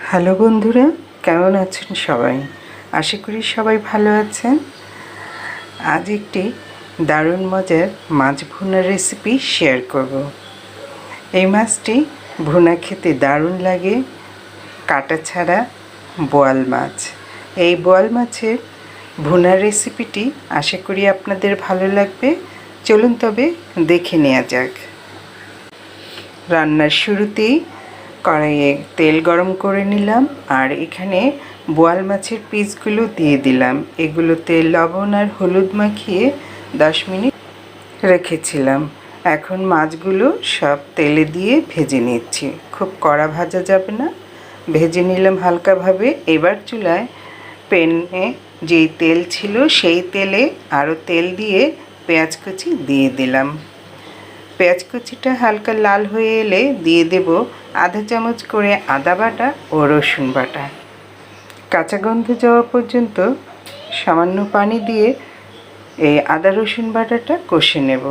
Hello বন্ধুরা, কেমন আছেন সবাই? আশা করি সবাই ভালো আছেন। আজ একটি দারুণ মজার মাছ ভুনার রেসিপি শেয়ার করব। এই মাছটি ভুনা খেতে দারুণ লাগে, কাটা ছাড়া বোয়াল মাছ। এই বোয়াল মাছের ভুনার রেসিপিটি আশা করি আপনাদের ভালো লাগবে। চলুন তবে দেখে নেওয়া যাক। রান্নার শুরুতেই কড়াইয়ে তেল গরম করে নিলাম আর এখানে বোয়াল মাছের পিসগুলো দিয়ে দিলাম। এগুলোতে লবণ আর হলুদ মাখিয়ে 10 মিনিট রেখেছিলাম। এখন মাছগুলো সব তেলে দিয়ে ভেজে নিচ্ছি। খুব কড়া ভাজা যাবে না, ভেজে নিলাম হালকাভাবে। এবার চুলায় প্যানে যেই তেল ছিল সেই তেলে আরও তেল দিয়ে পেঁয়াজ কুচি দিয়ে দিলাম। পেঁয়াজ কুচিটা হালকা লাল হয়ে এলে দিয়ে দেব আধা চামচ করে আদা বাটা ও রসুন বাটা। কাঁচা গন্ধ যাওয়া পর্যন্ত সামান্য পানি দিয়ে এই আদা রসুন বাটাটা কষে নেব।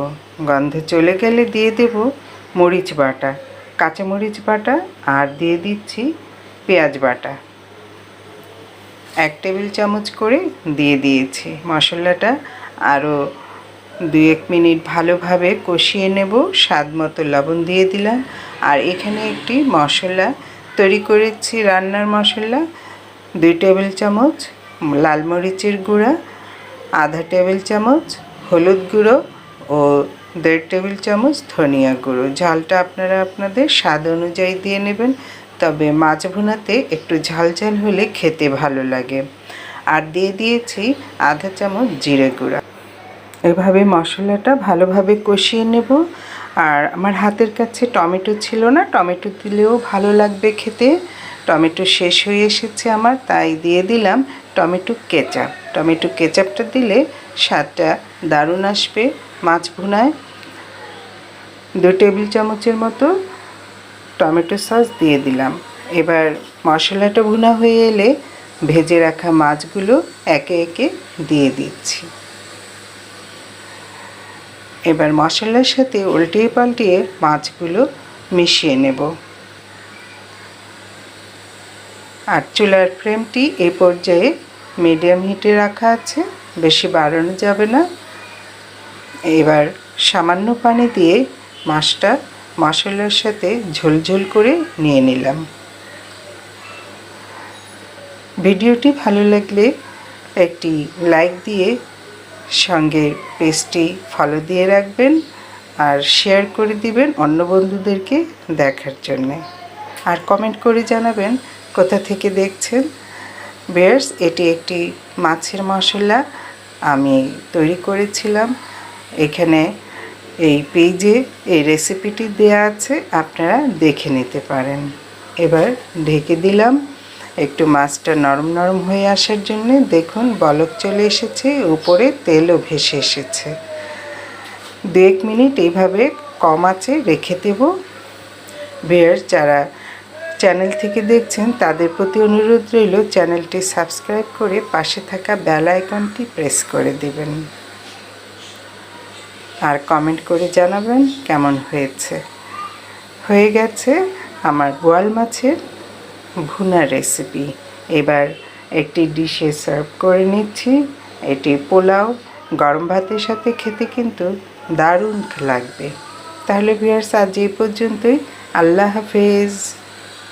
গন্ধ চলে গেলে দিয়ে দেব মরিচ বাটা, কাঁচা মরিচ বাটা, আর দিয়ে দিচ্ছি পেঁয়াজ বাটা 1 টেবিল চামচ করে দিয়ে দিয়েছি। মশলাটা আরও 2-1 মিনিট ভালোভাবে কষিয়ে নেব। স্বাদ মতো লবণ দিয়ে দিলাম। আর এখানে একটি মশলা তৈরি করেছি, রান্নার মশলা। 2 টেবিল চামচ লাল মরিচের গুঁড়া, আধা টেবিল চামচ হলুদ গুঁড়ো ও 1.5 টেবিল চামচ ধনিয়া গুঁড়ো। ঝালটা আপনারা আপনাদের স্বাদ অনুযায়ী দিয়ে নেবেন, তবে মাছ ভুনাতে একটু ঝাল ঝাল হলে খেতে ভালো লাগে। আর দিয়ে দিয়েছি আধা চামচ জিরে গুঁড়া। এভাবে মশলাটা ভালোভাবে কষিয়ে নেব। আর আমার হাতের কাছে টমেটো ছিল না, টমেটো দিলেও ভালো লাগবে খেতে। টমেটো শেষ হয়ে এসেছে আমার, তাই দিয়ে দিলাম টমেটো কেচাপ। টমেটো কেচাপটা দিলে স্বাদটা দারুণ আসবে মাছ ভুনায়। 2 টেবিল চামচের মতো টমেটো সস দিয়ে দিলাম। এবার মশলাটা ভুনা হয়ে এলে ভেজে রাখা মাছগুলো একে একে দিয়ে দিচ্ছি। এবার মশলার সাথে উল্টিয়ে পাল্টিয়ে মাছগুলো মিশিয়ে নেব। আর চুলার ফ্লেমটি এই পর্যায়ে মিডিয়াম হিটে রাখা আছে, বেশি বাড়ানো যাবে না। এবার সামান্য পানি দিয়ে মাছটা মশলার সাথে ঝোলঝোল করে নিয়ে নিলাম। ভিডিওটি ভালো লাগলে একটি লাইক দিয়ে সঙ্গে পেজটি ফলো দিয়ে রাখবেন আর শেয়ার করে দিবেন অন্য বন্ধুদেরকে দেখার জন্যে। আর কমেন্ট করে জানাবেন কোথা থেকে দেখছেন। ভিউয়ার্স, এটি একটি মাছের মশলা আমি তৈরি করেছিলাম। এখানে এই পেজে এই রেসিপিটি দেয়া আছে, আপনারা দেখে নিতে পারেন। এবার ঢেকে দিলাম একটু মাছটা নরম নরম হয়ে আসার জন্যে। দেখুন বলক চলে এসেছে, উপরে তেলও ভেসে এসেছে। 2-1 মিনিট এইভাবে কম আঁচে রেখে দেব। ভিউয়ার্স, যারা চ্যানেল থেকে দেখছেন তাদের প্রতি অনুরোধ রইল চ্যানেলটি সাবস্ক্রাইব করে পাশে থাকা বেল আইকনটি প্রেস করে দেবেন। আর কমেন্ট করে জানাবেন কেমন হয়েছে। হয়ে গেছে আমার বোয়াল মাছের ভুনা রেসিপি। এবার একটি ডিশে সার্ভ করে নিচ্ছি। এটি পোলাও, গরম ভাতের সাথে খেতে কিন্তু দারুণ লাগবে। তাহলে ভিউয়ার্স, আজ এই পর্যন্তই। আল্লাহ হাফেজ।